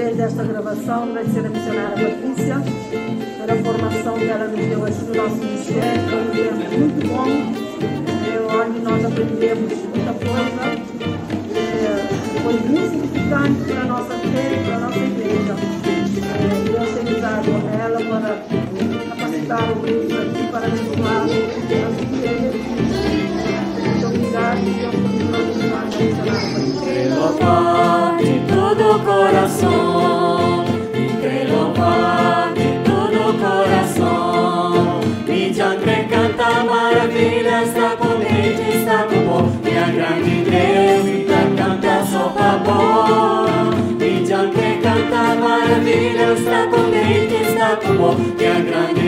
fez esta gravação, agradecer a missionária Patrícia pela formação que ela nos deu aqui no nosso ministério. Foi um tempo muito bom, onde nós aprendemos muita coisa. Foi muito significante para a nossa fé e para a nossa igreja. Deus tem usado ela para capacitar o grupo aqui, para abençoar as igrejas. Muito obrigado e Deus continua abençoando a missionária Patrícia. Louvar de todo o coração, e que louvar de todo o coração. Midian que canta maravilha, está contente, está com bom. Minha grande Deus, e canta só para bom. Midian que canta maravilha, está contente, está com bom. Minha grande